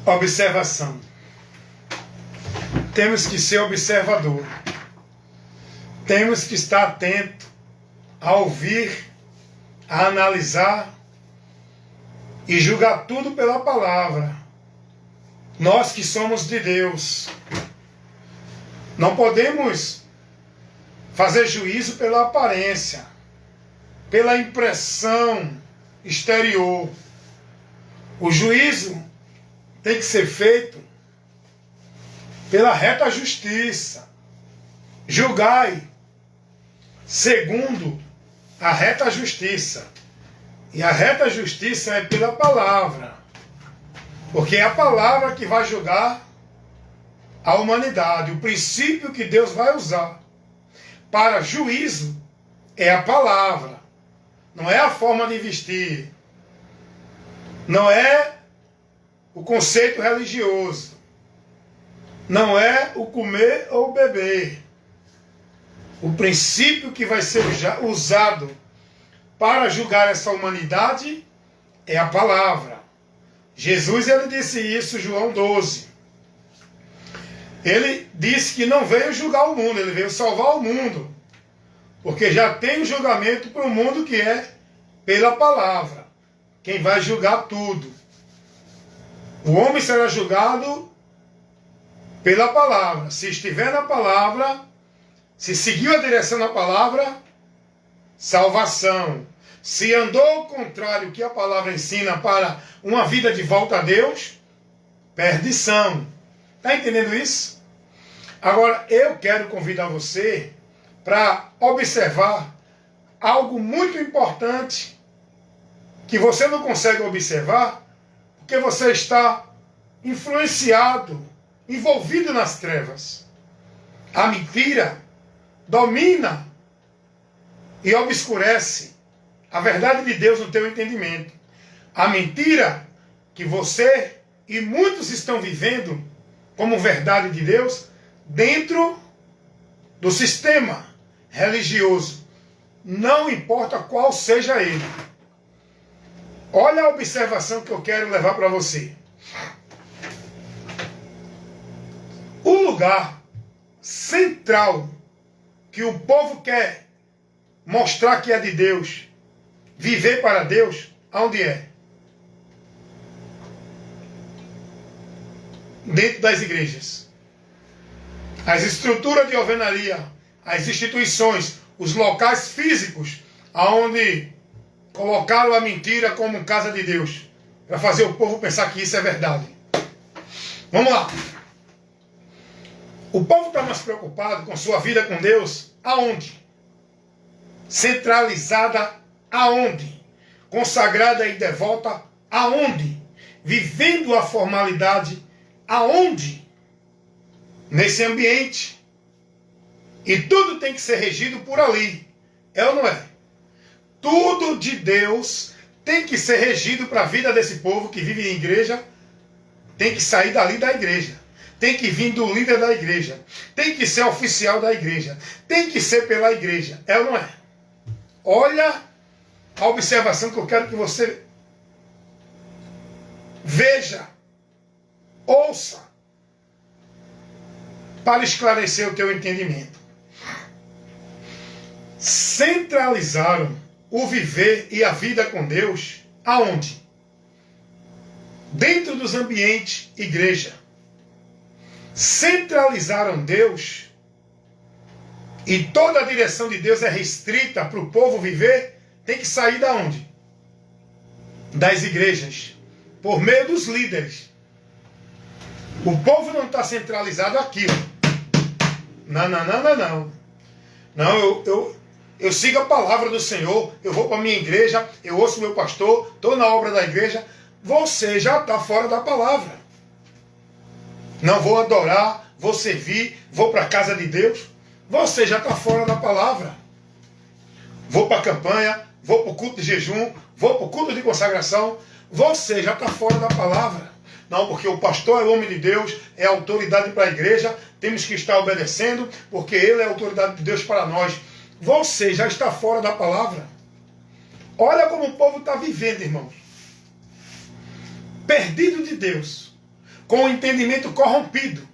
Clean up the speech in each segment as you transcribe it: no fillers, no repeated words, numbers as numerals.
Observação. Temos que ser observador. Temos que estar atento a ouvir, a analisar e julgar tudo pela palavra. Nós que somos de Deus, não podemos fazer juízo pela aparência, pela impressão exterior. O juízo tem que ser feito pela reta justiça. Julgai segundo a reta justiça. E a reta justiça é pela palavra. Porque é a palavra que vai julgar a humanidade. O princípio que Deus vai usar para juízo é a palavra. Não é a forma de vestir. Não é o conceito religioso. Não é o comer ou beber. O princípio que vai ser usado para julgar essa humanidade é a palavra. Jesus, ele disse isso, João 12. Ele disse que não veio julgar o mundo, ele veio salvar o mundo. Porque já tem o julgamento para o mundo que é pela palavra. Quem vai julgar tudo. O homem será julgado pela palavra. Se estiver na palavra, se seguiu a direção da palavra, salvação. Se andou ao contrário que a palavra ensina para uma vida de volta a Deus, perdição. Está entendendo isso? Agora, eu quero convidar você para observar algo muito importante que você não consegue observar porque você está influenciado, envolvido nas trevas. A mentira domina e obscurece a verdade de Deus no teu entendimento. A mentira que você e muitos estão vivendo como verdade de Deus dentro do sistema religioso. Não importa qual seja ele. Olha a observação que eu quero levar para você. O lugar central que o povo quer mostrar que é de Deus, viver para Deus, aonde é? Dentro das igrejas. As estruturas de alvenaria, as instituições, os locais físicos, aonde colocaram a mentira como casa de Deus, para fazer o povo pensar que isso é verdade. Vamos lá. O povo está mais preocupado com sua vida com Deus, aonde? Centralizada aonde? Consagrada e devota aonde? Vivendo a formalidade aonde? Nesse ambiente. E tudo tem que ser regido por ali. É ou não é? Tudo de Deus tem que ser regido para a vida desse povo que vive em igreja. Tem que sair dali da igreja. Tem que vir do líder da igreja. Tem que ser oficial da igreja. Tem que ser pela igreja. É ou não é? Olha a observação que eu quero que você veja, ouça, para esclarecer o teu entendimento. Centralizaram o viver e a vida com Deus aonde? Dentro dos ambientes igreja. Centralizaram Deus e toda a direção de Deus é restrita para o povo viver, tem que sair da onde? Das igrejas, por meio dos líderes. O povo não está centralizado aqui. Não. Não, eu sigo a palavra do Senhor, eu vou para a minha igreja, eu ouço meu pastor, estou na obra da igreja. Você já está fora da palavra. Não vou adorar, vou servir, vou para a casa de Deus. Você já está fora da palavra. Vou para a campanha, vou para o culto de jejum, vou para o culto de consagração. Você já está fora da palavra. Não, porque o pastor é o homem de Deus, é autoridade para a igreja, temos que estar obedecendo, porque ele é a autoridade de Deus para nós. Você já está fora da palavra. Olha como o povo está vivendo, irmãos. Perdido de Deus. com o entendimento corrompido.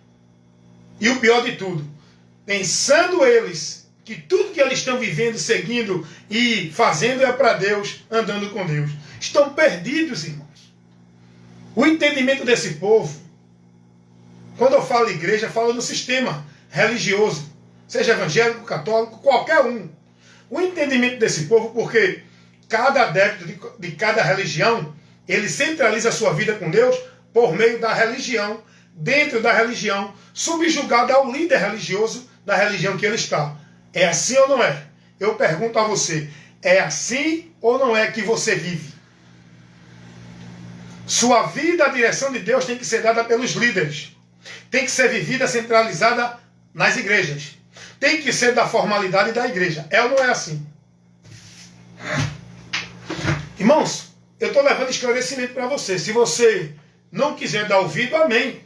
E o pior de tudo, pensando eles que tudo que eles estão vivendo, seguindo e fazendo é para Deus, andando com Deus. Estão perdidos, irmãos. O entendimento desse povo, quando eu falo igreja, eu falo no sistema religioso, seja evangélico, católico, qualquer um. O entendimento desse povo, porque cada adepto de cada religião, ele centraliza a sua vida com Deus por meio da religião, dentro da religião, subjugado ao líder religioso da religião que ele está. É assim ou não é? Eu pergunto a você, é assim ou não é que você vive? Sua vida, a direção de Deus tem que ser dada pelos líderes. Tem que ser vivida centralizada nas igrejas. Tem que ser da formalidade da igreja. É ou não é assim? Irmãos, eu estou levando esclarecimento para você. Se você não quiser dar ouvido, amém.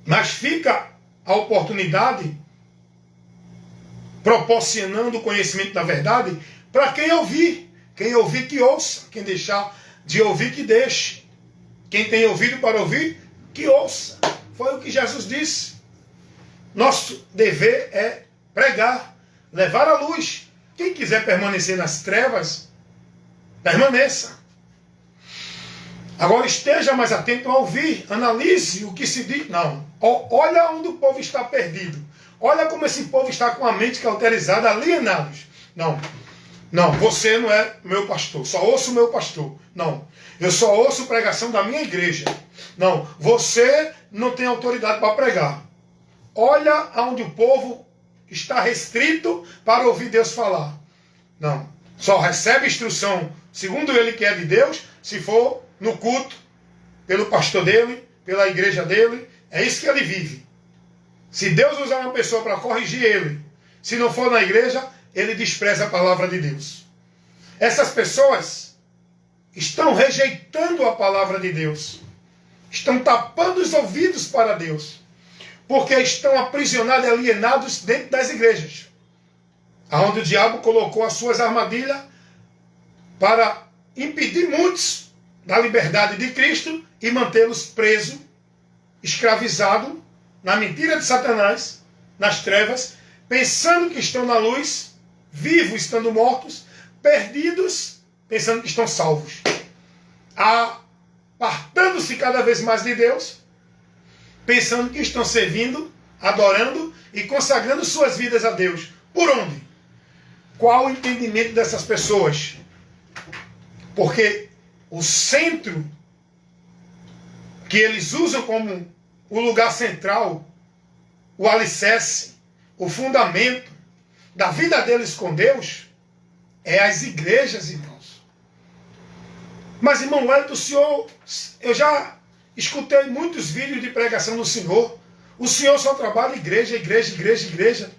Mas fica a oportunidade proporcionando o conhecimento da verdade para quem ouvir. Quem ouvir, que ouça. Quem deixar de ouvir, que deixe. Quem tem ouvido para ouvir, que ouça. Foi o que Jesus disse. Nosso dever é pregar, levar a luz. Quem quiser permanecer nas trevas, permaneça. Agora esteja mais atento a ouvir, analise o que se diz. Não, olha onde o povo está perdido. Olha como esse povo está com a mente cauterizada, alienados. Não, você não é meu pastor, só ouço o meu pastor. Não, eu só ouço pregação da minha igreja. Não, você não tem autoridade para pregar. Olha aonde o povo está restrito para ouvir Deus falar. Não, só recebe instrução, segundo ele que é de Deus, se for no culto, pelo pastor dele, pela igreja dele. É isso que ele vive. Se Deus usar uma pessoa para corrigir ele, se não for na igreja, ele despreza a palavra de Deus. Essas pessoas estão rejeitando a palavra de Deus. Estão tapando os ouvidos para Deus. Porque estão aprisionados e alienados dentro das igrejas. Onde o diabo colocou as suas armadilhas para impedir muitos da liberdade de Cristo e mantê-los presos, escravizados, na mentira de Satanás, nas trevas, pensando que estão na luz, vivos estando mortos, perdidos, pensando que estão salvos. Apartando-se cada vez mais de Deus, pensando que estão servindo, adorando e consagrando suas vidas a Deus. Por onde? Qual o entendimento dessas pessoas? Porque o centro que eles usam como o lugar central, o alicerce, o fundamento da vida deles com Deus, é as igrejas, irmãos. Mas, irmão Wellington, o senhor, eu já escutei muitos vídeos de pregação do senhor. O senhor só trabalha igreja, igreja, igreja, igreja.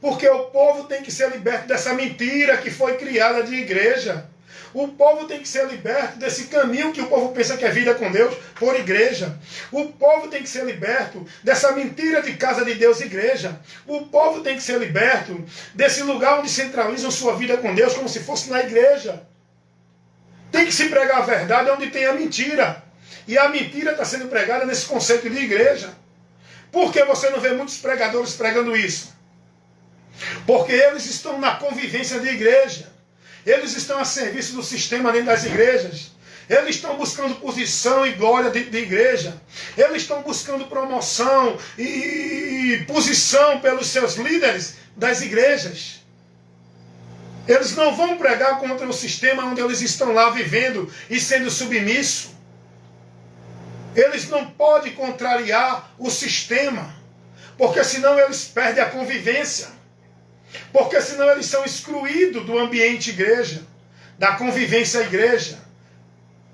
Porque o povo tem que ser liberto dessa mentira que foi criada de igreja. O povo tem que ser liberto desse caminho que o povo pensa que é vida com Deus por igreja. O povo tem que ser liberto dessa mentira de casa de Deus, igreja. O povo tem que ser liberto desse lugar onde centralizam sua vida com Deus como se fosse na igreja. Tem que se pregar a verdade onde tem a mentira. E a mentira está sendo pregada nesse conceito de igreja. Por que você não vê muitos pregadores pregando isso? Porque eles estão na convivência de igreja. Eles estão a serviço do sistema dentro das igrejas. Eles estão buscando posição e glória dentro da igreja. Eles estão buscando promoção e posição pelos seus líderes das igrejas. Eles não vão pregar contra o sistema onde eles estão lá vivendo e sendo submissos. Eles não podem contrariar o sistema, porque senão eles perdem a convivência. Porque senão eles são excluídos do ambiente igreja, da convivência igreja.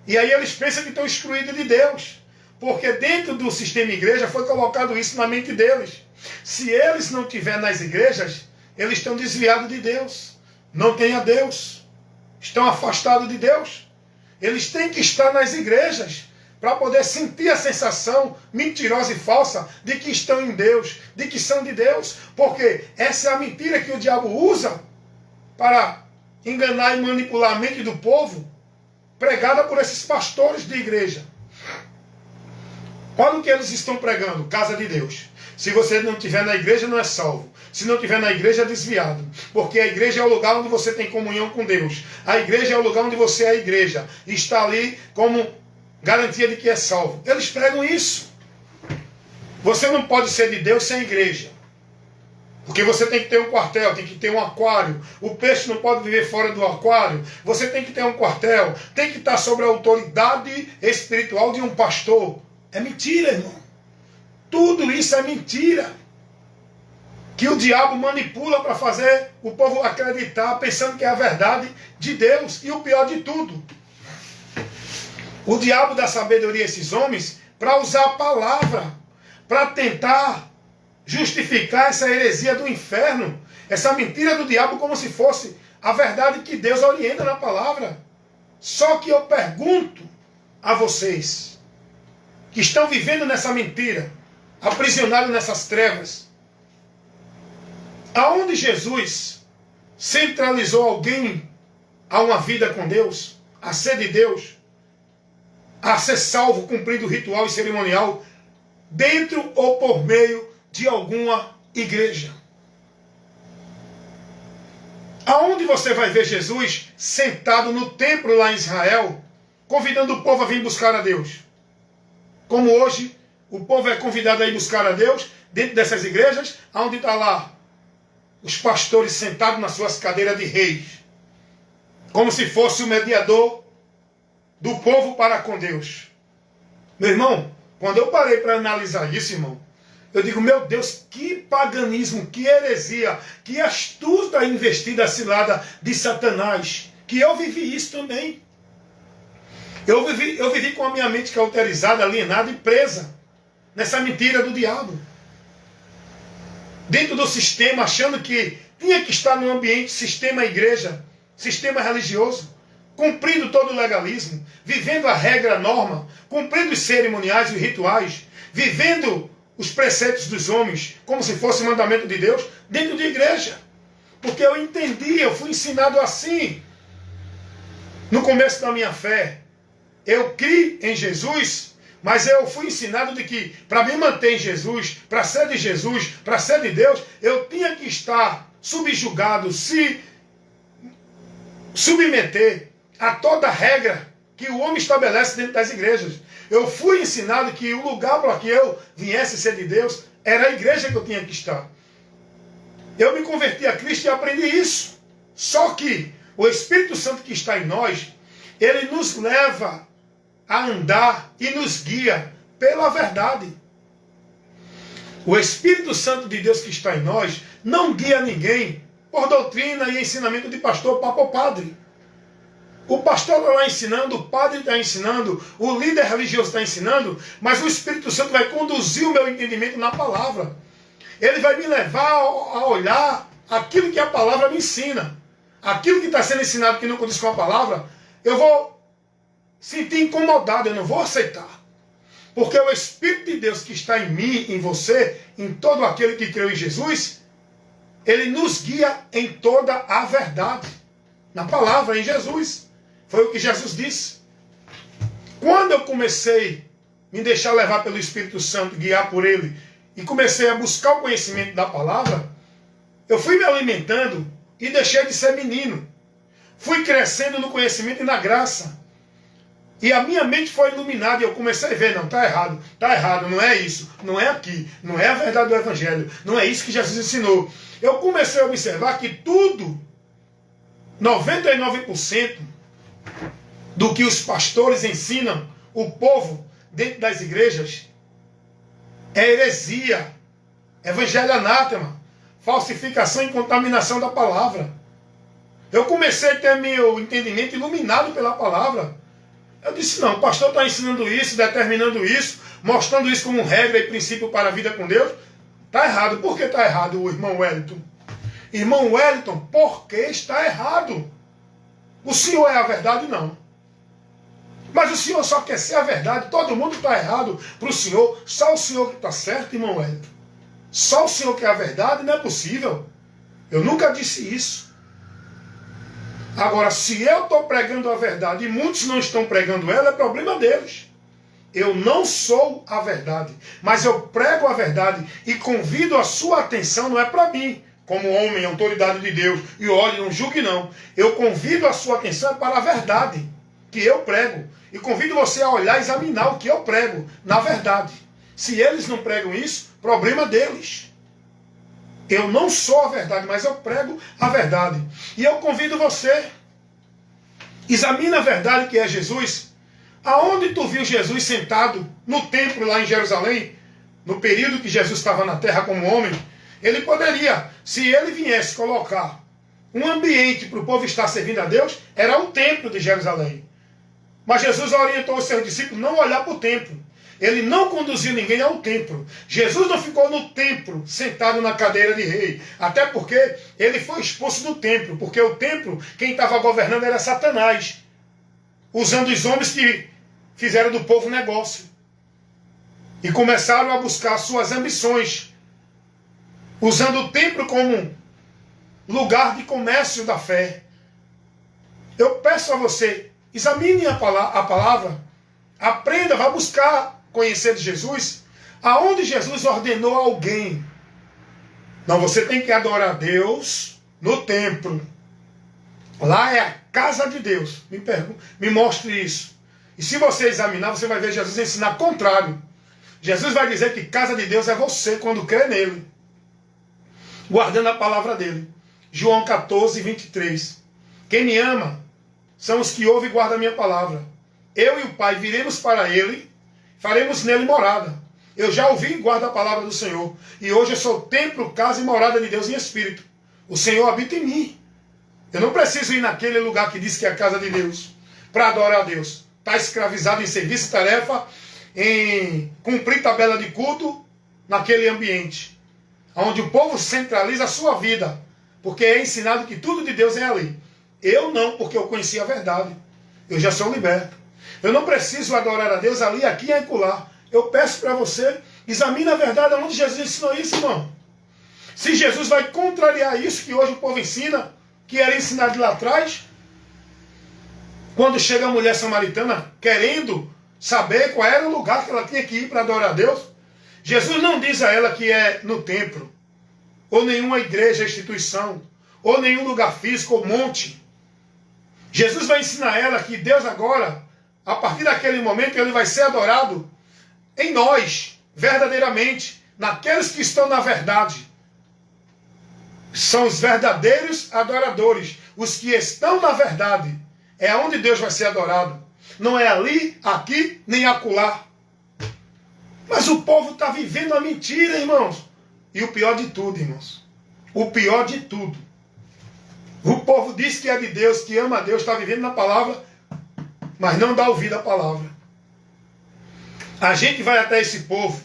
E aí eles pensam que estão excluídos de Deus. Porque dentro do sistema igreja foi colocado isso na mente deles. Se eles não estiverem nas igrejas, eles estão desviados de Deus. Não têm a Deus. Estão afastados de Deus. Eles têm que estar nas igrejas para poder sentir a sensação mentirosa e falsa de que estão em Deus, de que são de Deus, porque essa é a mentira que o diabo usa para enganar e manipular a mente do povo, pregada por esses pastores de igreja. Olha o que eles estão pregando, casa de Deus. Se você não estiver na igreja, não é salvo. Se não estiver na igreja, é desviado. Porque a igreja é o lugar onde você tem comunhão com Deus. A igreja é o lugar onde você é a igreja. E está ali como garantia de que é salvo. Eles pregam isso. Você não pode ser de Deus sem igreja. Porque você tem que ter um quartel, tem que ter um aquário. O peixe não pode viver fora do aquário. Você tem que ter um quartel. Tem que estar sobre a autoridade espiritual de um pastor. É mentira, irmão. Tudo isso é mentira. Que o diabo manipula para fazer o povo acreditar, pensando que é a verdade de Deus. E o pior de tudo, o diabo dá sabedoria a esses homens para usar a palavra, para tentar justificar essa heresia do inferno, essa mentira do diabo como se fosse a verdade que Deus orienta na palavra. Só que eu pergunto a vocês, que estão vivendo nessa mentira, aprisionados nessas trevas, aonde Jesus centralizou alguém a uma vida com Deus, a ser de Deus, a ser salvo cumprindo o ritual e cerimonial, dentro ou por meio de alguma igreja? Aonde você vai ver Jesus sentado no templo lá em Israel, convidando o povo a vir buscar a Deus? Como hoje o povo é convidado a ir buscar a Deus, dentro dessas igrejas, aonde está lá os pastores sentados nas suas cadeiras de reis, como se fosse o mediador do povo para com Deus. Meu irmão, quando eu parei para analisar isso, irmão, eu digo, meu Deus, que paganismo, que heresia, que astuta investida cilada de Satanás, que eu vivi isso também. Eu vivi com a minha mente cauterizada, alienada e presa nessa mentira do diabo. Dentro do sistema, achando que tinha que estar no ambiente, sistema igreja, sistema religioso, cumprindo todo o legalismo, vivendo a regra, a norma, cumprindo os cerimoniais e os rituais, vivendo os preceitos dos homens, como se fosse mandamento de Deus, dentro de igreja. Porque eu entendi, eu fui ensinado assim. No começo da minha fé, eu criei em Jesus, mas eu fui ensinado de que, para me manter em Jesus, para ser de Jesus, para ser de Deus, eu tinha que estar subjugado, se submeter a toda regra que o homem estabelece dentro das igrejas. Eu fui ensinado que o lugar para que eu viesse ser de Deus era a igreja que eu tinha que estar. Eu me converti a Cristo e aprendi isso. Só que o Espírito Santo que está em nós, ele nos leva a andar e nos guia pela verdade. O Espírito Santo de Deus que está em nós não guia ninguém por doutrina e ensinamento de pastor, papa ou padre. O pastor está lá ensinando, o padre está ensinando, o líder religioso está ensinando, mas o Espírito Santo vai conduzir o meu entendimento na palavra. Ele vai me levar a olhar aquilo que a palavra me ensina. Aquilo que está sendo ensinado que não condiz com a palavra, eu vou sentir incomodado, eu não vou aceitar. Porque o Espírito de Deus que está em mim, em você, em todo aquele que creu em Jesus, ele nos guia em toda a verdade. Na palavra, em Jesus. Foi o que Jesus disse. Quando eu comecei a me deixar levar pelo Espírito Santo, guiar por ele, e comecei a buscar o conhecimento da palavra, eu fui me alimentando e deixei de ser menino. Fui crescendo no conhecimento e na graça. E a minha mente foi iluminada e eu comecei a ver, não, está errado, não é isso, não é aqui, não é a verdade do Evangelho, não é isso que Jesus ensinou. Eu comecei a observar que tudo, 99% do que os pastores ensinam o povo dentro das igrejas é heresia, evangelho anátema, falsificação e contaminação da palavra. Eu comecei a ter meu entendimento iluminado pela palavra. Eu disse, não, o pastor está ensinando isso, determinando isso, mostrando isso como regra e princípio para a vida com Deus. Está errado. Por que está errado, o irmão Wellington? Irmão Wellington, por que está errado? O senhor é a verdade? Não. Mas o senhor só quer ser a verdade, todo mundo está errado para o senhor, só o senhor que está certo, irmão Wellington. Só o senhor que é a verdade, não é possível. Eu nunca disse isso. Agora, se eu estou pregando a verdade e muitos não estão pregando ela, é problema deles. Eu não sou a verdade, mas eu prego a verdade e convido a sua atenção, não é para mim, como homem, autoridade de Deus, e olhe, não julgue não. Eu convido a sua atenção para a verdade que eu prego. E convido você a olhar e examinar o que eu prego na verdade. Se eles não pregam isso, problema deles. Eu não sou a verdade, mas eu prego a verdade. E eu convido você, examina a verdade que é Jesus. Aonde tu viu Jesus sentado no templo lá em Jerusalém, no período que Jesus estava na terra como homem? Ele poderia, se ele viesse colocar um ambiente para o povo estar servindo a Deus, era o templo de Jerusalém. Mas Jesus orientou os seus discípulos não olhar para o templo. Ele não conduziu ninguém ao templo. Jesus não ficou no templo, sentado na cadeira de rei. Até porque ele foi expulso do templo. Porque o templo, quem estava governando era Satanás. Usando os homens que fizeram do povo negócio. E começaram a buscar suas ambições. Usando o templo como lugar de comércio da fé. Eu peço a você, examine a palavra, aprenda, vá buscar conhecer de Jesus, aonde Jesus ordenou alguém. Não, você tem que adorar a Deus no templo. Lá é a casa de Deus. Me mostre isso. E se você examinar, você vai ver Jesus ensinar contrário. Jesus vai dizer que casa de Deus é você quando crê nele. Guardando a palavra dele. João 14, 23. Quem me ama são os que ouvem e guardam a minha palavra. Eu e o Pai viremos para ele, faremos nele morada. Eu já ouvi e guardo a palavra do Senhor. E hoje eu sou templo, casa e morada de Deus em espírito. O Senhor habita em mim. Eu não preciso ir naquele lugar que diz que é a casa de Deus para adorar a Deus. Está escravizado em serviço e tarefa, em cumprir tabela de culto naquele ambiente. Onde o povo centraliza a sua vida. Porque é ensinado que tudo de Deus é ali. Eu não, porque eu conheci a verdade. Eu já sou liberto. Eu não preciso adorar a Deus ali, aqui e acolá. Eu peço para você, examine a verdade onde Jesus ensinou isso, irmão. Se Jesus vai contrariar isso que hoje o povo ensina, que era ensinado lá atrás, quando chega a mulher samaritana querendo saber qual era o lugar que ela tinha que ir para adorar a Deus, Jesus não diz a ela que é no templo, ou nenhuma igreja, instituição, ou nenhum lugar físico ou monte. Jesus vai ensinar a ela que Deus agora, a partir daquele momento, ele vai ser adorado em nós, verdadeiramente, naqueles que estão na verdade. São os verdadeiros adoradores, os que estão na verdade. É onde Deus vai ser adorado. Não é ali, aqui, nem acolá. Mas o povo está vivendo a mentira, irmãos. E o pior de tudo, irmãos. O pior de tudo. O povo diz que é de Deus, que ama a Deus, está vivendo na palavra, mas não dá ouvido à palavra. A gente vai até esse povo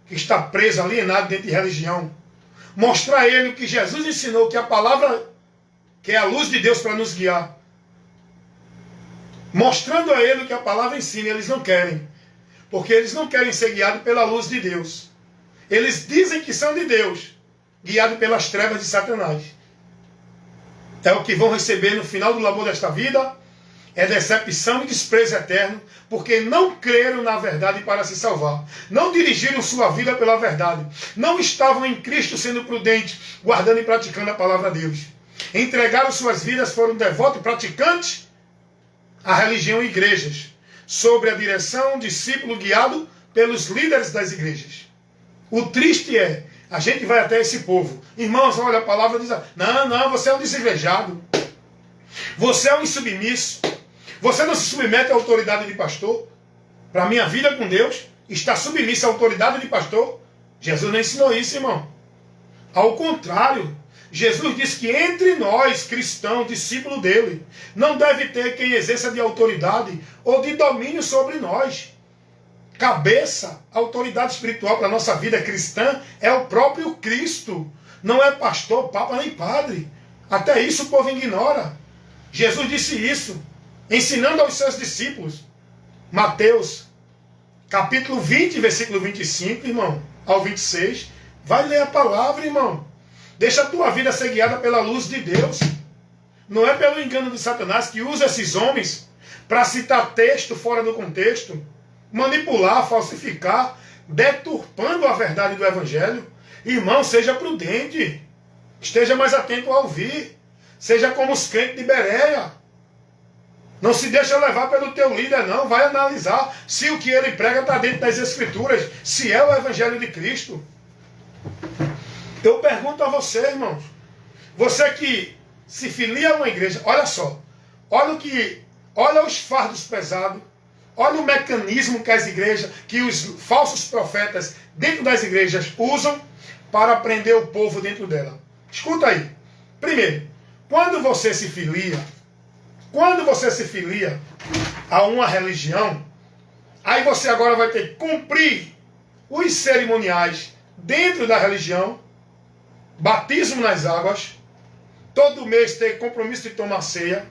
que está preso, alienado dentro de religião, mostrar a ele o que Jesus ensinou, que a palavra, que é a luz de Deus para nos guiar. Mostrando a ele o que a palavra ensina, eles não querem. Porque eles não querem ser guiados pela luz de Deus. Eles dizem que são de Deus, guiados pelas trevas de Satanás. É o que vão receber no final do labor desta vida, é decepção e desprezo eterno, porque não creram na verdade para se salvar. Não dirigiram sua vida pela verdade. Não estavam em Cristo sendo prudentes, guardando e praticando a palavra de Deus. Entregaram suas vidas, foram devotos e praticantes à religião e igrejas, sob a direção, discípulo guiado pelos líderes das igrejas. O triste é, a gente vai até esse povo. Irmãos, olha, a palavra diz, não, você é um desigrejado. Você é um insubmisso. Você não se submete à autoridade de pastor. Para a minha vida com Deus, está submissa à autoridade de pastor. Jesus não ensinou isso, irmão. Ao contrário, Jesus disse que entre nós, cristãos, discípulos dele, não deve ter quem exerça de autoridade ou de domínio sobre nós. Cabeça, autoridade espiritual para a nossa vida cristã é o próprio Cristo. Não é pastor, papa nem padre. Até isso o povo ignora. Jesus disse isso, ensinando aos seus discípulos. Mateus, capítulo 20, versículo 25, irmão, ao 26. Vai ler a palavra, irmão. Deixa a tua vida ser guiada pela luz de Deus. Não é pelo engano de Satanás que usa esses homens para citar texto fora do contexto. manipular, falsificar, deturpando a verdade do Evangelho. Irmão, seja prudente. Esteja mais atento a ouvir. Seja como os crentes de Bereia. Não se deixa levar pelo teu líder, não. Vai analisar se o que ele prega está dentro das Escrituras, se é o Evangelho de Cristo. Eu pergunto a você, irmãos. Você que se filia a uma igreja, olha só. Olha os fardos pesados. Olha o mecanismo que as igrejas, que os falsos profetas dentro das igrejas usam para prender o povo dentro dela. Escuta aí. Primeiro, quando você se filia a uma religião, aí você agora vai ter que cumprir os cerimoniais dentro da religião, batismo nas águas, todo mês ter compromisso de tomar ceia,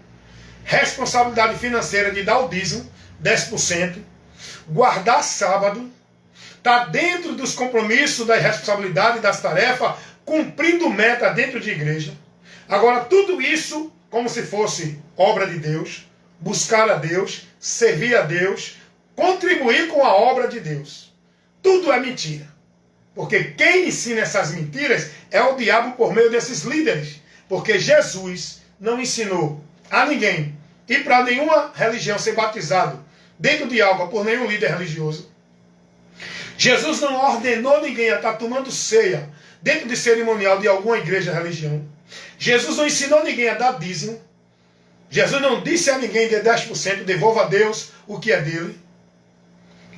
responsabilidade financeira de dar o dízimo, 10%, guardar sábado, está dentro dos compromissos, das responsabilidades, das tarefas, cumprindo meta dentro de igreja. Agora, tudo isso como se fosse obra de Deus, buscar a Deus, servir a Deus, contribuir com a obra de Deus. Tudo é mentira. Porque quem ensina essas mentiras é o diabo por meio desses líderes. Porque Jesus não ensinou a ninguém ir para nenhuma religião ser batizado dentro de água por nenhum líder religioso. Jesus não ordenou ninguém a estar tomando ceia dentro de cerimonial de alguma igreja religião. Jesus não ensinou ninguém a dar dízimo. Jesus não disse a ninguém de 10%, devolva a Deus o que é dele.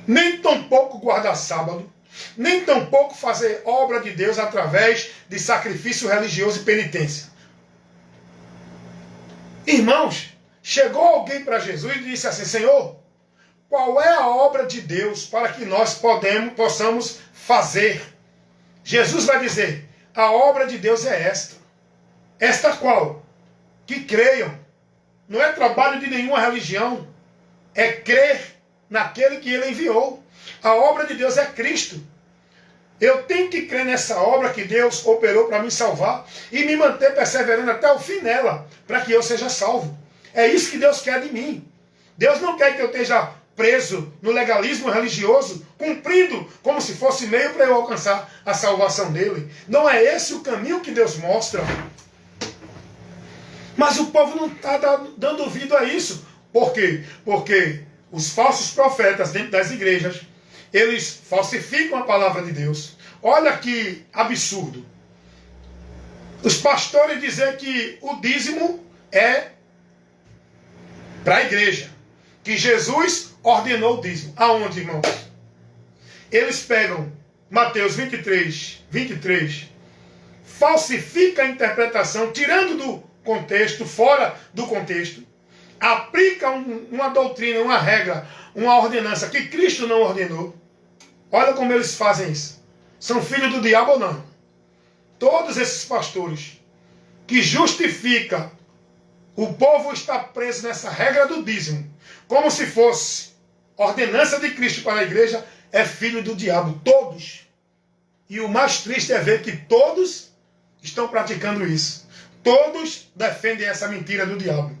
Nem tampouco guardar sábado. Nem tampouco fazer obra de Deus através de sacrifício religioso e penitência. Irmãos, chegou alguém para Jesus e disse assim: Senhor, qual é a obra de Deus para que nós possamos fazer? Jesus vai dizer: a obra de Deus é esta. Esta qual? Que creiam. Não é trabalho de nenhuma religião. É crer naquele que ele enviou. A obra de Deus é Cristo. Eu tenho que crer nessa obra que Deus operou para me salvar e me manter perseverando até o fim nela, para que eu seja salvo. É isso que Deus quer de mim. Deus não quer que eu esteja preso no legalismo religioso, cumprindo como se fosse meio para eu alcançar a salvação dele. Não é esse o caminho que Deus mostra. Mas o povo não está dando ouvido a isso. Por quê? Porque os falsos profetas dentro das igrejas, eles falsificam a palavra de Deus. Olha que absurdo. Os pastores dizem que o dízimo é para a igreja. Que Jesus ordenou o dízimo. Aonde, irmãos? Eles pegam Mateus 23, falsifica a interpretação, tirando do contexto, fora do contexto, aplica uma doutrina, uma regra, uma ordenança que Cristo não ordenou. Olha como eles fazem isso. São filhos do diabo ou não? Todos esses pastores que justificam o povo estar preso nessa regra do dízimo, como se fosse ordenança de Cristo para a igreja, é filho do diabo. Todos. E o mais triste é ver que todos estão praticando isso. Todos defendem essa mentira do diabo.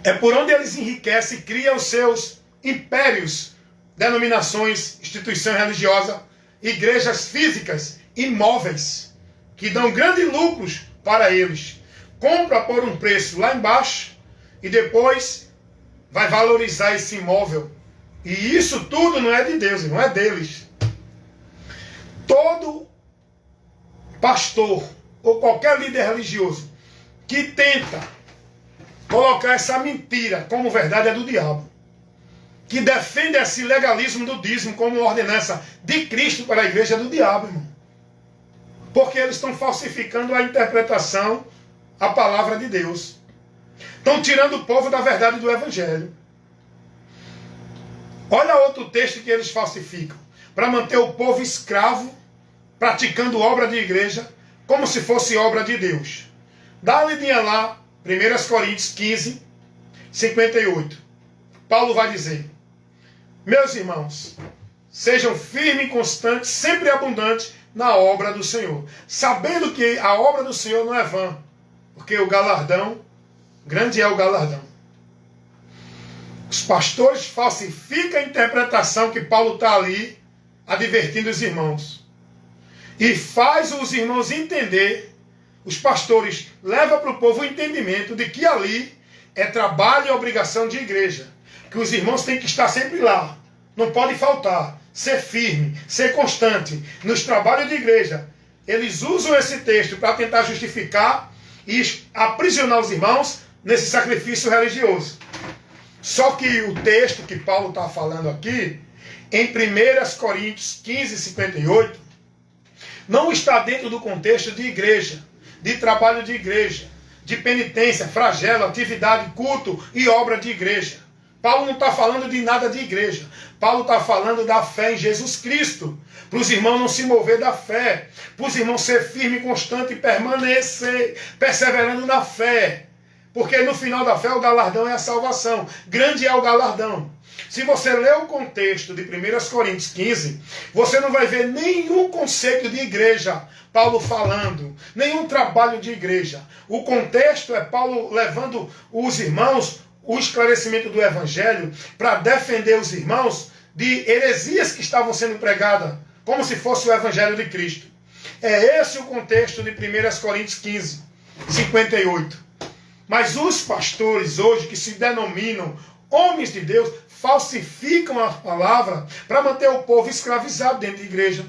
É por onde eles enriquecem e criam os seus impérios, denominações, instituições religiosas, igrejas físicas, imóveis, que dão grandes lucros para eles. Compra por um preço lá embaixo e depois vai valorizar esse imóvel. E isso tudo não é de Deus, não é deles. Todo pastor ou qualquer líder religioso que tenta colocar essa mentira como verdade é do diabo. Que defende esse legalismo do dízimo como ordenança de Cristo para a igreja é do diabo, irmão. Porque eles estão falsificando a interpretação, a palavra de Deus. Estão tirando o povo da verdade do Evangelho. Olha outro texto que eles falsificam. Para manter o povo escravo, praticando obra de igreja, como se fosse obra de Deus. Dá uma lidinha lá, 1 Coríntios 15, 58. Paulo vai dizer: meus irmãos, sejam firmes e constantes, sempre abundantes na obra do Senhor, sabendo que a obra do Senhor não é vã, porque o galardão, grande é o galardão. Os pastores falsificam a interpretação que Paulo está ali advertindo os irmãos. E faz os irmãos entender, os pastores levam para o povo o entendimento de que ali é trabalho e obrigação de igreja. Que os irmãos têm que estar sempre lá. Não pode faltar. Ser firme, ser constante nos trabalhos de igreja. Eles usam esse texto para tentar justificar e aprisionar os irmãos nesse sacrifício religioso. Só que o texto que Paulo está falando aqui, em 1 Coríntios 15, 58, não está dentro do contexto de igreja, de trabalho de igreja, de penitência, flagelo, atividade, culto e obra de igreja. Paulo não está falando de nada de igreja. Paulo está falando da fé em Jesus Cristo. Para os irmãos não se mover da fé. Para os irmãos ser firme, constante e permanecer, perseverando na fé. Porque no final da fé o galardão é a salvação. Grande é o galardão. Se você ler o contexto de 1 Coríntios 15, você não vai ver nenhum conceito de igreja, Paulo falando, nenhum trabalho de igreja. O contexto é Paulo levando os irmãos o esclarecimento do evangelho para defender os irmãos de heresias que estavam sendo pregadas, como se fosse o evangelho de Cristo. É esse o contexto de 1 Coríntios 15, 58. Mas os pastores hoje, que se denominam homens de Deus, falsificam a palavra para manter o povo escravizado dentro da igreja.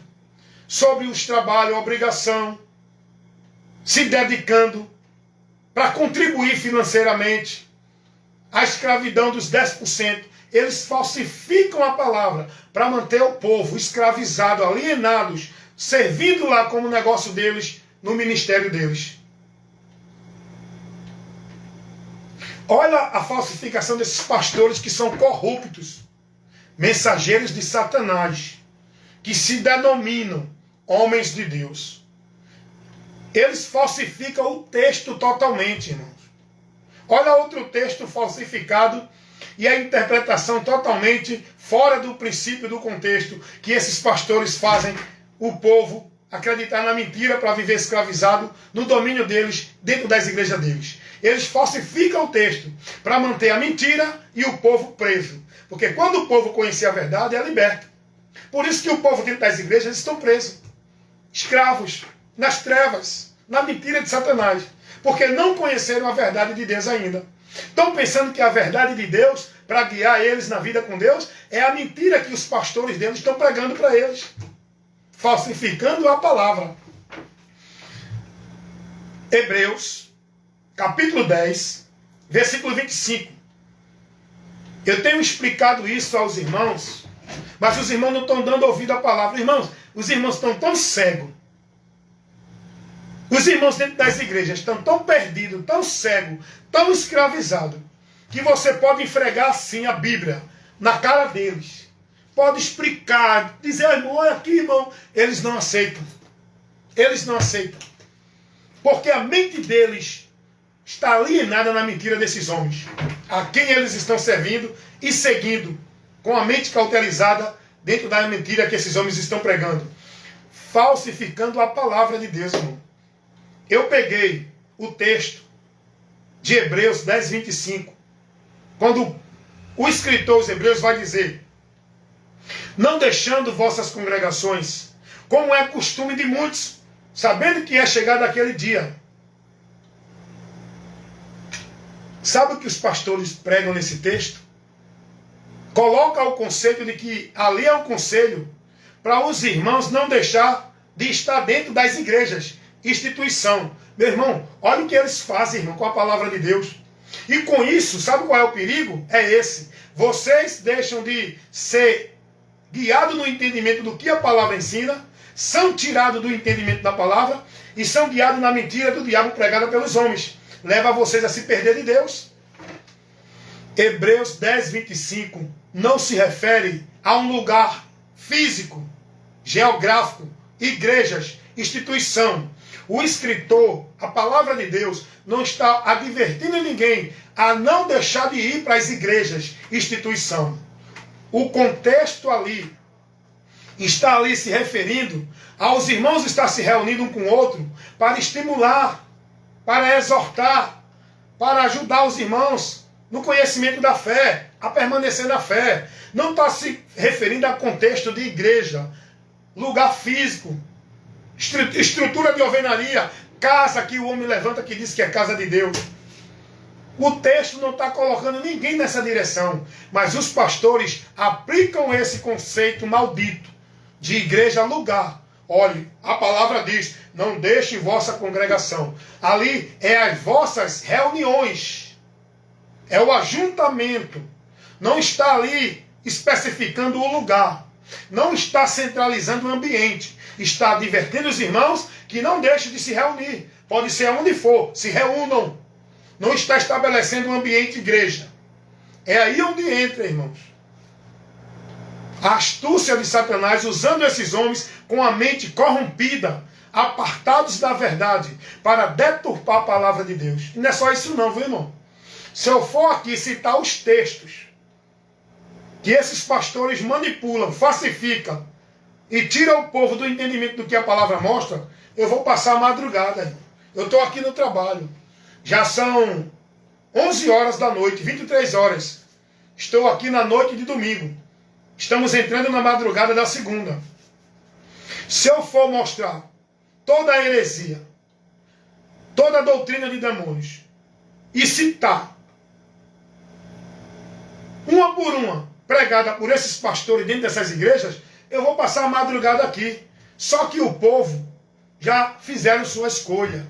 Sobre os trabalhos, a obrigação, se dedicando para contribuir financeiramente. A escravidão dos 10%. Eles falsificam a palavra para manter o povo escravizado, alienados, servindo lá como negócio deles, no ministério deles. Olha a falsificação desses pastores que são corruptos, mensageiros de Satanás, que se denominam homens de Deus. Eles falsificam o texto totalmente, irmãos. Olha outro texto falsificado e a interpretação totalmente fora do princípio, do contexto, que esses pastores fazem o povo acreditar na mentira para viver escravizado no domínio deles, dentro das igrejas deles. Eles falsificam o texto para manter a mentira e o povo preso. Porque quando o povo conhecer a verdade, é liberto. Por isso que o povo dentro das igrejas estão presos. Escravos, nas trevas, na mentira de Satanás. Porque não conheceram a verdade de Deus ainda. Estão pensando que a verdade de Deus, para guiar eles na vida com Deus, é a mentira que os pastores deles estão pregando para eles. Falsificando a palavra. Hebreus, capítulo 10, versículo 25. Eu tenho explicado isso aos irmãos, mas os irmãos não estão dando ouvido à palavra. Irmãos, os irmãos estão tão cegos. Os irmãos dentro das igrejas estão tão perdidos, tão cegos, tão escravizados, que você pode enfregar assim a Bíblia na cara deles. Pode explicar, dizer, irmão, olha aqui, irmão. Eles não aceitam. Eles não aceitam. Porque a mente deles está alienada na mentira desses homens, a quem eles estão servindo e seguindo, com a mente cauterizada dentro da mentira que esses homens estão pregando. Falsificando a palavra de Deus, irmão. Eu peguei o texto de Hebreus 10, 25, quando o escritor dos Hebreus vai dizer: não deixando vossas congregações, como é costume de muitos, sabendo que é chegado aquele dia. Sabe o que os pastores pregam nesse texto? Coloca o conceito de que ali é um conselho para os irmãos não deixar de estar dentro das igrejas, instituição. Meu irmão, olha o que eles fazem, irmão, com a palavra de Deus. E com isso, sabe qual é o perigo? É esse. Vocês deixam de ser guiados no entendimento do que a palavra ensina, são tirados do entendimento da palavra e são guiados na mentira do diabo pregada pelos homens. Leva vocês a se perder de Deus. Hebreus 10, 25 não se refere a um lugar físico, geográfico, igrejas, instituição. O escritor, a palavra de Deus, não está advertindo ninguém a não deixar de ir para as igrejas, instituição. O contexto ali está ali se referindo aos irmãos estar se reunindo um com o outro para estimular, para exortar, para ajudar os irmãos no conhecimento da fé, a permanecer na fé. Não está se referindo a contexto de igreja, lugar físico, estrutura de alvenaria, casa que o homem levanta que diz que é casa de Deus. O texto não está colocando ninguém nessa direção, mas os pastores aplicam esse conceito maldito de igreja lugar. Olhe, a palavra diz, não deixe vossa congregação. Ali é as vossas reuniões, é o ajuntamento. Não está ali especificando o lugar, não está centralizando o ambiente, está advertindo os irmãos que não deixem de se reunir. Pode ser onde for, se reúnam. Não está estabelecendo um ambiente igreja. É aí onde entra, irmãos, a astúcia de Satanás, usando esses homens com a mente corrompida, apartados da verdade, para deturpar a palavra de Deus. E não é só isso não, viu, irmão? Se eu for aqui citar os textos que esses pastores manipulam, falsificam e tiram o povo do entendimento do que a palavra mostra, eu vou passar a madrugada, irmão. Eu estou aqui no trabalho. Já são 11 horas da noite, 23 horas. Estou aqui na noite de domingo. Estamos entrando na madrugada da segunda. Se eu for mostrar toda a heresia, toda a doutrina de demônios, e citar, uma por uma, pregada por esses pastores dentro dessas igrejas, eu vou passar a madrugada aqui. Só que o povo já fizeram sua escolha.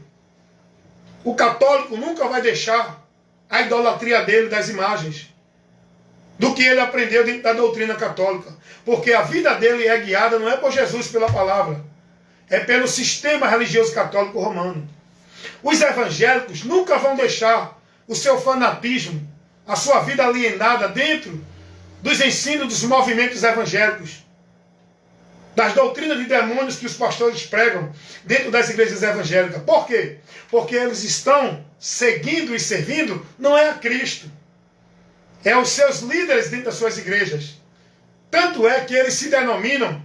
O católico nunca vai deixar a idolatria dele das imagens, do que ele aprendeu dentro da doutrina católica. Porque a vida dele é guiada não é por Jesus pela palavra, é pelo sistema religioso católico romano. Os evangélicos nunca vão deixar o seu fanatismo, a sua vida alienada dentro dos ensinos dos movimentos evangélicos, das doutrinas de demônios que os pastores pregam dentro das igrejas evangélicas. Por quê? Porque eles estão seguindo e servindo não é a Cristo, é os seus líderes dentro das suas igrejas. Tanto é que eles se denominam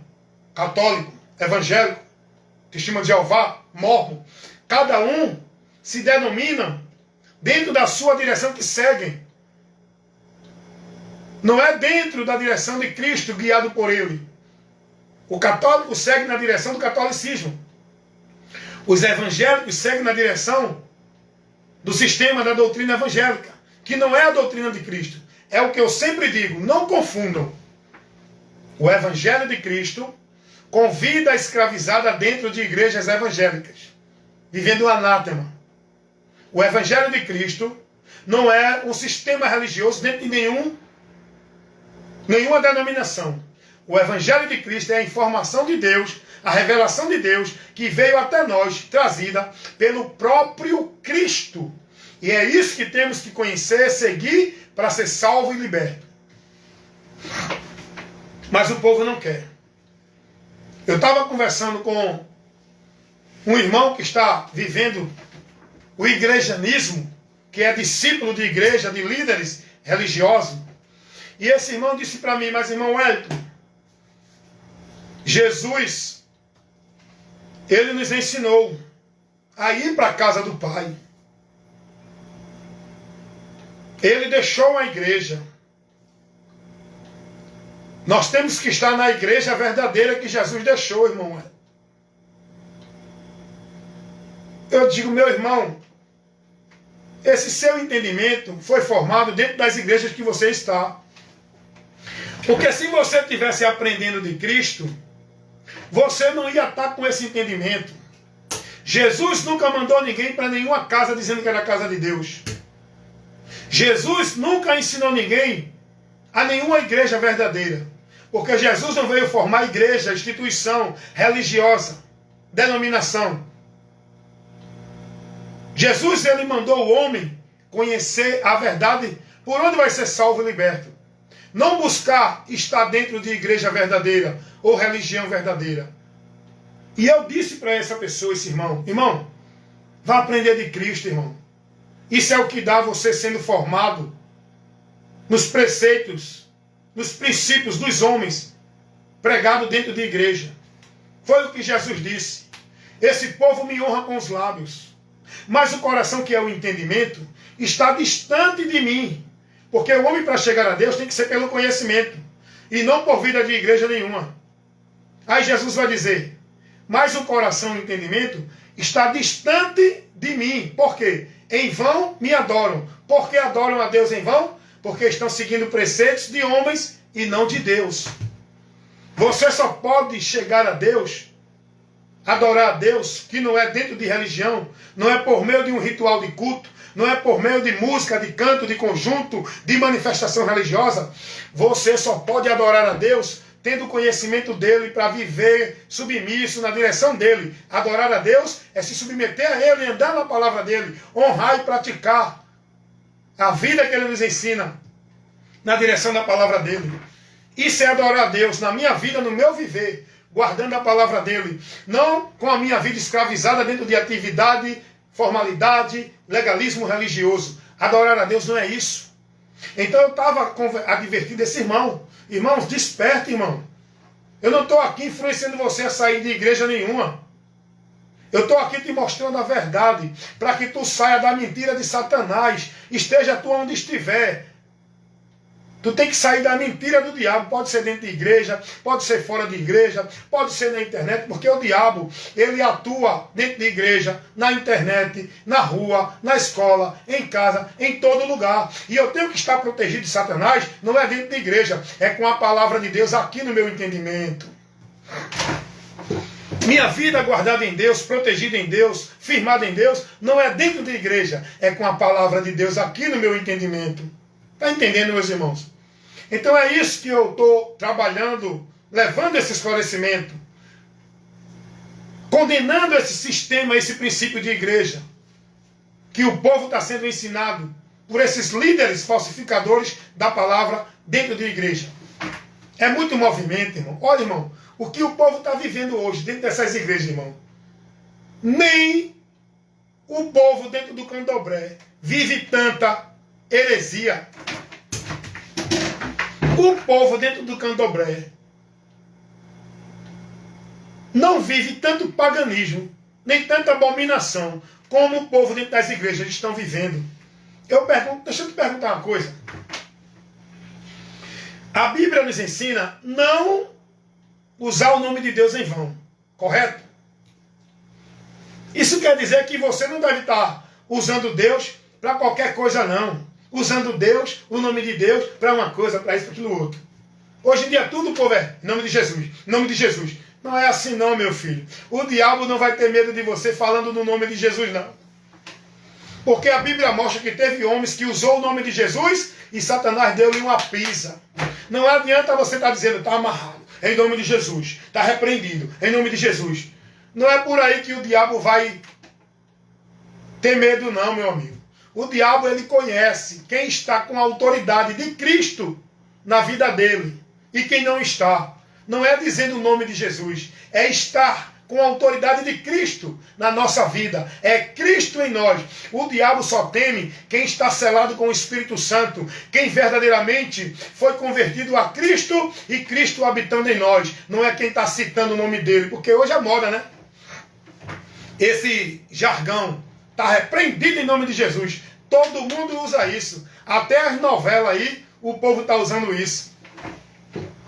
católico, evangélico, testemunho de Jeová, mormon. Cada um se denomina dentro da sua direção que seguem. Não é dentro da direção de Cristo, guiado por ele. O católico segue na direção do catolicismo. Os evangélicos seguem na direção do sistema da doutrina evangélica, que não é a doutrina de Cristo. É o que eu sempre digo, não confundam. O evangelho de Cristo com vida escravizada dentro de igrejas evangélicas, vivendo o anátema. O evangelho de Cristo não é um sistema religioso dentro de nenhuma denominação. O evangelho de Cristo é a informação de Deus, a revelação de Deus que veio até nós, trazida pelo próprio Cristo. E é isso que temos que conhecer, seguir, para ser salvo e liberto. Mas o povo não quer. Eu estava conversando com um irmão que está vivendo o igrejanismo, que é discípulo de igreja, de líderes religiosos. E esse irmão disse para mim, mas irmão Wellington, Jesus, ele nos ensinou a ir para a casa do Pai. Ele deixou a igreja. Nós temos que estar na igreja verdadeira que Jesus deixou, irmão. Eu digo, meu irmão, esse seu entendimento foi formado dentro das igrejas que você está. Porque se você estivesse aprendendo de Cristo, você não ia estar com esse entendimento. Jesus nunca mandou ninguém para nenhuma casa dizendo que era a casa de Deus. Jesus nunca ensinou ninguém a nenhuma igreja verdadeira. Porque Jesus não veio formar igreja, instituição religiosa, denominação. Jesus, ele mandou o homem conhecer a verdade por onde vai ser salvo e liberto. Não buscar estar dentro de igreja verdadeira ou religião verdadeira. E eu disse para essa pessoa, esse irmão, irmão, vá aprender de Cristo, irmão. Isso é o que dá você sendo formado nos preceitos, nos princípios dos homens, pregado dentro de igreja. Foi o que Jesus disse. Esse povo me honra com os lábios, mas o coração, que é o entendimento, está distante de mim, Porque o homem, para chegar a Deus, tem que ser pelo conhecimento. E não por vida de igreja nenhuma. Aí Jesus vai dizer, mas o coração e o entendimento está distante de mim. Por quê? Em vão me adoram. Por que adoram a Deus em vão? Porque estão seguindo preceitos de homens e não de Deus. Você só pode chegar a Deus, adorar a Deus, que não é dentro de religião, não é por meio de um ritual de culto, não é por meio de música, de canto, de conjunto, de manifestação religiosa. Você só pode adorar a Deus tendo conhecimento dele para viver submisso na direção dele. Adorar a Deus é se submeter a ele, andar na palavra dele, honrar e praticar a vida que ele nos ensina na direção da palavra dele. Isso é adorar a Deus na minha vida, no meu viver, guardando a palavra dele. Não com a minha vida escravizada dentro de atividade, formalidade, legalismo religioso. Adorar a Deus não é isso. Então eu estava advertindo esse irmão. Irmãos, desperte, irmão. Eu não estou aqui influenciando você a sair de igreja nenhuma. Eu estou aqui te mostrando a verdade, para que tu saia da mentira de Satanás. Esteja tu onde estiver. Tu tem que sair da mentira do diabo. Pode ser dentro de igreja, pode ser fora de igreja, pode ser na internet, porque o diabo, ele atua dentro de igreja, na internet, na rua, na escola, em casa, em todo lugar. E eu tenho que estar protegido de Satanás, não é dentro de igreja, é com a palavra de Deus aqui no meu entendimento. Minha vida guardada em Deus, protegida em Deus, firmada em Deus, não é dentro de igreja, é com a palavra de Deus aqui no meu entendimento. Está entendendo, meus irmãos? Então é isso que eu estou trabalhando, levando esse esclarecimento, condenando esse sistema, esse princípio de igreja, que o povo está sendo ensinado por esses líderes falsificadores da palavra dentro de igreja. É muito movimento, irmão. Olha, irmão, o que o povo está vivendo hoje dentro dessas igrejas, irmão. Nem o povo dentro do candomblé vive tanta heresia. O povo dentro do candomblé não vive tanto paganismo, nem tanta abominação, como o povo dentro das igrejas estão vivendo. Eu pergunto, deixa eu te perguntar uma coisa. A Bíblia nos ensina não usar o nome de Deus em vão, correto? Isso quer dizer que você não deve estar usando Deus para qualquer coisa, não. Usando Deus, o nome de Deus, para uma coisa, para isso, para aquilo outro. Hoje em dia tudo, povo, é em nome de Jesus, em nome de Jesus. Não é assim não, meu filho. O diabo não vai ter medo de você falando no nome de Jesus, não. Porque a Bíblia mostra que teve homens que usou o nome de Jesus e Satanás deu-lhe uma pisa. Não adianta você estar dizendo, está amarrado, em nome de Jesus, está repreendido, em nome de Jesus. Não é por aí que o diabo vai ter medo, não, meu amigo. O diabo, ele conhece quem está com a autoridade de Cristo na vida dele e quem não está. Não é dizendo o nome de Jesus, é estar com a autoridade de Cristo na nossa vida. É Cristo em nós. O diabo só teme quem está selado com o Espírito Santo, quem verdadeiramente foi convertido a Cristo e Cristo habitando em nós. Não é quem está citando o nome dele, porque hoje é moda, né? Esse jargão está repreendido em nome de Jesus. Todo mundo usa isso. Até as novelas aí, o povo está usando isso.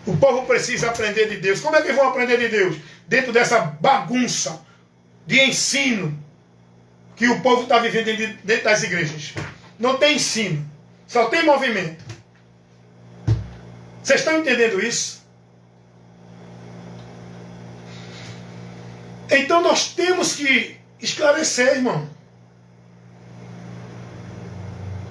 O povo precisa aprender de Deus. Como é que vão aprender de Deus? Dentro dessa bagunça de ensino que o povo está vivendo dentro das igrejas. Não tem ensino, só tem movimento. Vocês estão entendendo isso? Então nós temos que esclarecer, irmão.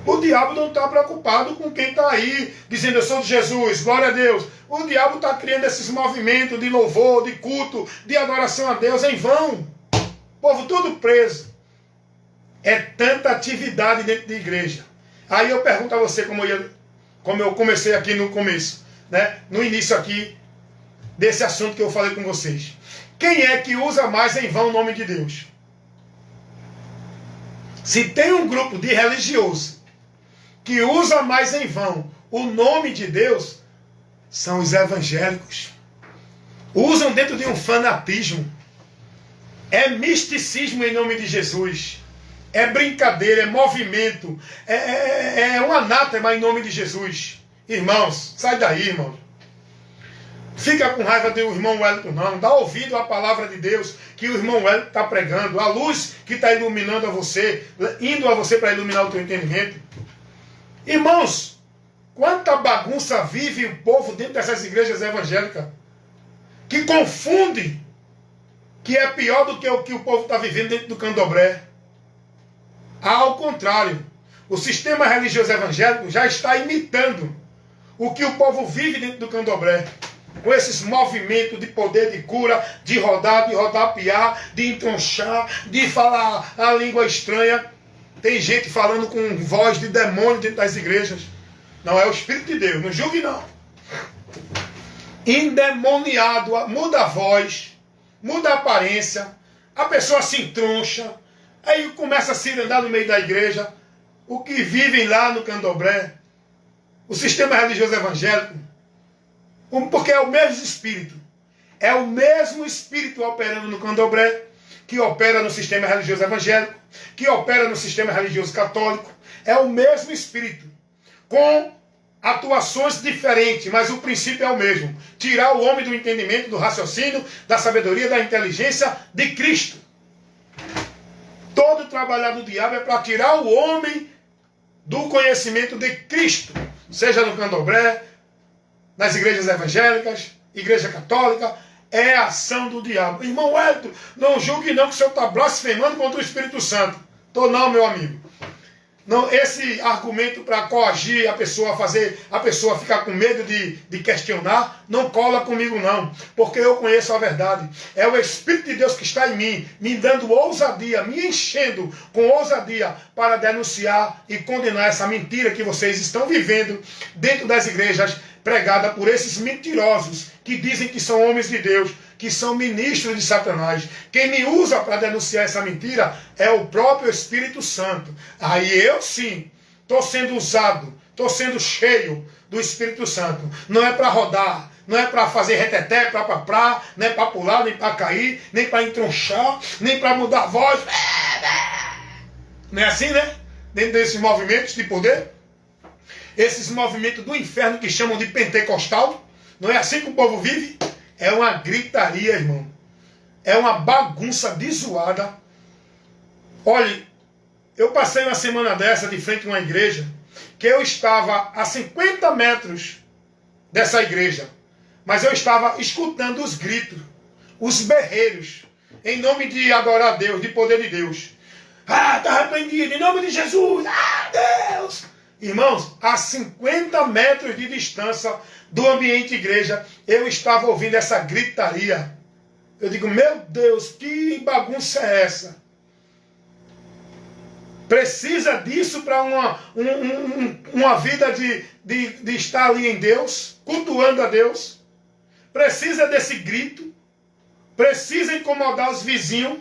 O diabo não está preocupado com quem está aí, dizendo eu sou de Jesus, glória a Deus. O diabo está criando esses movimentos de louvor, de culto, de adoração a Deus em vão. O povo tudo preso. É tanta atividade dentro da igreja. Aí eu pergunto a você, como eu comecei aqui no começo, né? No início aqui, desse assunto que eu falei com vocês. Quem é que usa mais em vão o nome de Deus? Se tem um grupo de religiosos que usa mais em vão o nome de Deus, são os evangélicos. Usam dentro de um fanatismo. É misticismo em nome de Jesus. é brincadeira, é movimento, é um anátema em nome de Jesus. Irmãos, sai daí, irmãos. Fica com raiva do irmão Wellington, não. Dá ouvido à palavra de Deus que o irmão Wellington está pregando, a luz que está iluminando a você, indo a você para iluminar o teu entendimento. Irmãos, quanta bagunça vive o povo dentro dessas igrejas evangélicas, que confunde que é pior do que o que o povo está vivendo dentro do candomblé. Ao contrário, o sistema religioso evangélico já está imitando o que o povo vive dentro do candomblé, com esses movimentos de poder, de cura, de rodar, de rodapiar, de entronchar, de falar a língua estranha. Tem gente falando com voz de demônio dentro das igrejas. Não é o Espírito de Deus, não julgue não. Endemoniado, muda a voz, muda a aparência, a pessoa se entroncha, aí começa a se andar no meio da igreja. O que vivem lá no candomblé, o sistema religioso evangélico, porque é o mesmo espírito. É o mesmo espírito operando no candomblé, que opera no sistema religioso evangélico, que opera no sistema religioso católico. É o mesmo espírito, com atuações diferentes, mas o princípio é o mesmo. Tirar o homem do entendimento, do raciocínio, da sabedoria, da inteligência de Cristo. Todo trabalhar do diabo é para tirar o homem do conhecimento de Cristo, seja no candomblé, nas igrejas evangélicas, igreja católica. É a ação do diabo. Irmão Wellington, não julgue não que o senhor está blasfemando contra o Espírito Santo. Estou não, meu amigo. Não, esse argumento para coagir a pessoa, fazer a pessoa ficar com medo de questionar, não cola comigo não, porque eu conheço a verdade. É o Espírito de Deus que está em mim, me dando ousadia, me enchendo com ousadia para denunciar e condenar essa mentira que vocês estão vivendo dentro das igrejas, pregada por esses mentirosos que dizem que são homens de Deus, que são ministros de Satanás. Quem me usa para denunciar essa mentira é o próprio Espírito Santo. Aí eu sim estou sendo usado, estou sendo cheio do Espírito Santo. Não é para rodar, não é para fazer reteté, para não é para pular, nem para cair, nem para entronchar, nem para mudar a voz. Não é assim, né? Dentro desses movimentos de poder. Esses movimentos do inferno que chamam de pentecostal. Não é assim que o povo vive? É uma gritaria, irmão. É uma bagunça de zoada. Olha, eu passei uma semana dessa de frente a uma igreja, que eu estava a 50 metros dessa igreja, mas eu estava escutando os gritos, os berreiros, em nome de adorar a Deus, de poder de Deus. Ah, está arrependido, em nome de Jesus. Ah, Deus! Irmãos, a 50 metros de distância do ambiente igreja, eu estava ouvindo essa gritaria. Eu digo, meu Deus, que bagunça é essa? Precisa disso para uma vida de estar ali em Deus, cultuando a Deus? Precisa desse grito? Precisa incomodar os vizinhos?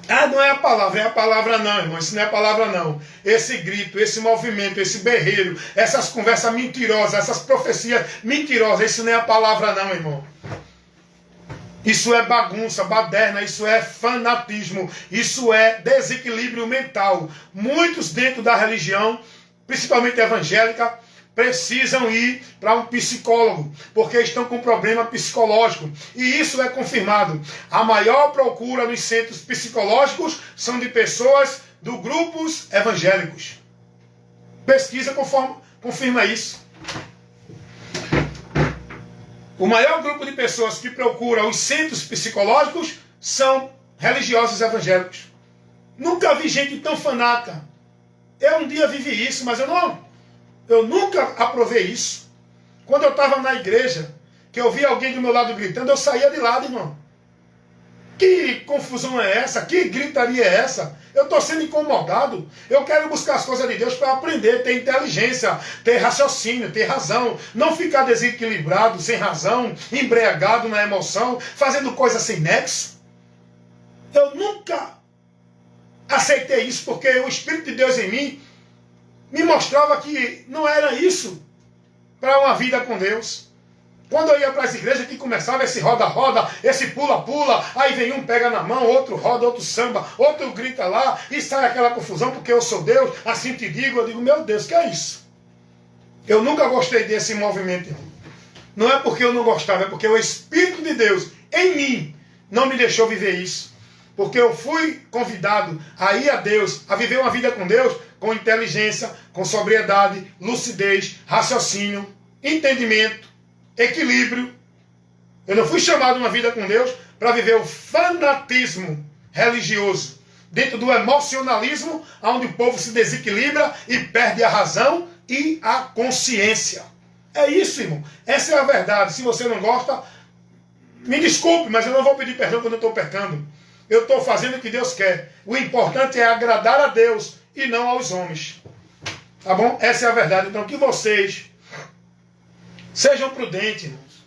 Ah, não é a palavra não, irmão, isso não é a palavra não. Esse grito, esse movimento, esse berreiro, essas conversas mentirosas, essas profecias mentirosas, isso não é a palavra não, irmão. Isso é bagunça, baderna, isso é fanatismo, isso é desequilíbrio mental. Muitos dentro da religião, principalmente evangélica, precisam ir para um psicólogo, porque estão com problema psicológico. E isso é confirmado. A maior procura nos centros psicológicos são de pessoas do grupos evangélicos. Pesquisa confirma isso. O maior grupo de pessoas que procura os centros psicológicos são religiosos evangélicos. Nunca vi gente tão fanática. Eu um dia vivi isso, mas eu nunca aprovei isso. Quando eu estava na igreja, que eu vi alguém do meu lado gritando, eu saía de lado, irmão. Que confusão é essa? Que gritaria é essa? Eu estou sendo incomodado. Eu quero buscar as coisas de Deus para aprender, ter inteligência, ter raciocínio, ter razão. Não ficar desequilibrado, sem razão, embriagado na emoção, fazendo coisas sem nexo. Eu nunca aceitei isso, porque o Espírito de Deus em mim me mostrava que não era isso para uma vida com Deus. Quando eu ia para as igrejas que começava esse roda-roda, esse pula-pula, aí vem um pega na mão, outro roda, outro samba, outro grita lá, e sai aquela confusão, porque eu sou Deus, assim te digo, eu digo, meu Deus, que é isso? Eu nunca gostei desse movimento, irmão. Não é porque eu não gostava, é porque o Espírito de Deus em mim não me deixou viver isso. Porque eu fui convidado a ir a Deus, a viver uma vida com Deus, com inteligência, com sobriedade, lucidez, raciocínio, entendimento, equilíbrio. Eu não fui chamado a uma vida com Deus para viver o fanatismo religioso, dentro do emocionalismo, onde o povo se desequilibra e perde a razão e a consciência. É isso, irmão. Essa é a verdade. Se você não gosta, me desculpe, mas eu não vou pedir perdão quando eu estou pecando. Eu estou fazendo o que Deus quer. O importante é agradar a Deus e não aos homens. Tá bom? Essa é a verdade. Então, que vocês sejam prudentes, irmãos.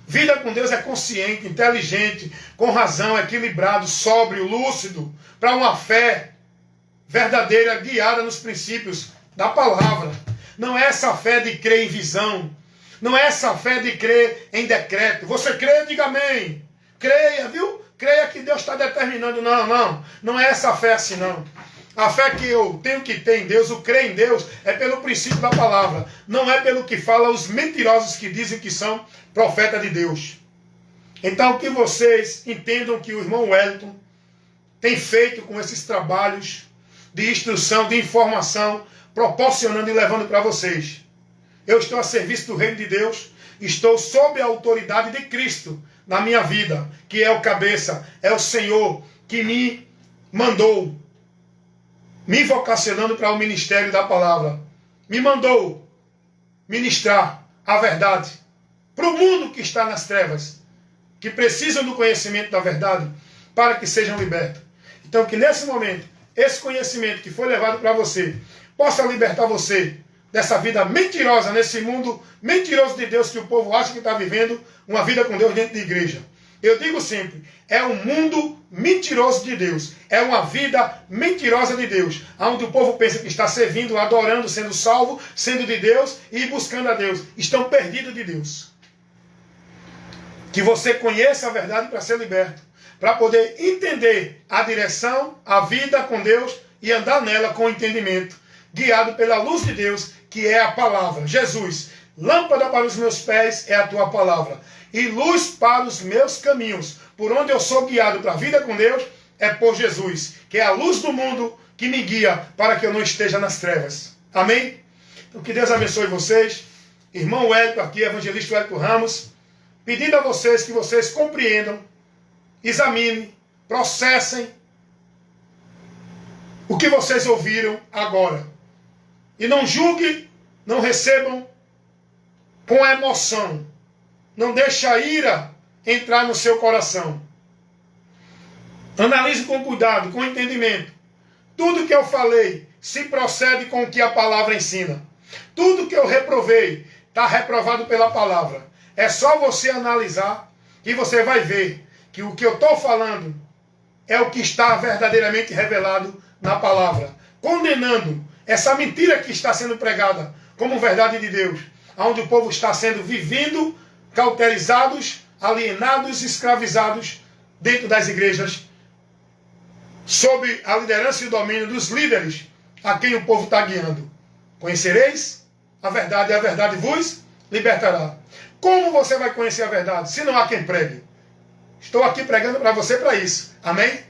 Vida com Deus é consciente, inteligente, com razão, equilibrado, sóbrio, lúcido, para uma fé verdadeira, guiada nos princípios da palavra. Não é essa fé de crer em visão. Não é essa fé de crer em decreto. Você crê, diga amém. Creia, viu? Creia que Deus está determinando. Não é essa fé assim, não. A fé que eu tenho que ter em Deus, o crer em Deus, é pelo princípio da palavra. Não é pelo que falam os mentirosos que dizem que são profetas de Deus. Então, que vocês entendam que o irmão Wellington tem feito com esses trabalhos de instrução, de informação, proporcionando e levando para vocês. Eu estou a serviço do reino de Deus, estou sob a autoridade de Cristo na minha vida, que é o cabeça, é o Senhor que me mandou, me vocacionando para o ministério da palavra. Me mandou ministrar a verdade para o mundo que está nas trevas, que precisam do conhecimento da verdade para que sejam libertos. Então, que nesse momento, esse conhecimento que foi levado para você, possa libertar você dessa vida mentirosa, nesse mundo mentiroso de Deus que o povo acha que está vivendo uma vida com Deus dentro de igreja. Eu digo sempre, é um mundo mentiroso de Deus, é uma vida mentirosa de Deus, onde o povo pensa que está servindo, adorando, sendo salvo, sendo de Deus e buscando a Deus. Estão perdidos de Deus. Que você conheça a verdade para ser liberto, para poder entender a direção, a vida com Deus e andar nela com entendimento, guiado pela luz de Deus, que é a palavra. Jesus, lâmpada para os meus pés é a tua palavra, e luz para os meus caminhos. Por onde eu sou guiado para a vida com Deus, é por Jesus, que é a luz do mundo que me guia para que eu não esteja nas trevas. Amém? Então que Deus abençoe vocês. Irmão Wellington aqui, evangelista Wellington Ramos, pedindo a vocês que vocês compreendam, examinem, processem o que vocês ouviram agora. E não julguem, não recebam com emoção. Não deixe a ira entrar no seu coração. Analise com cuidado, com entendimento. Tudo que eu falei se procede com o que a palavra ensina. Tudo que eu reprovei está reprovado pela palavra. É só você analisar e você vai ver que o que eu estou falando é o que está verdadeiramente revelado na palavra, condenando essa mentira que está sendo pregada como verdade de Deus, onde o povo está sendo vivido, cauterizados, alienados, escravizados dentro das igrejas, sob a liderança e o domínio dos líderes a quem o povo está guiando. Conhecereis a verdade vos libertará. Como você vai conhecer a verdade se não há quem pregue? Estou aqui pregando para você para isso. Amém?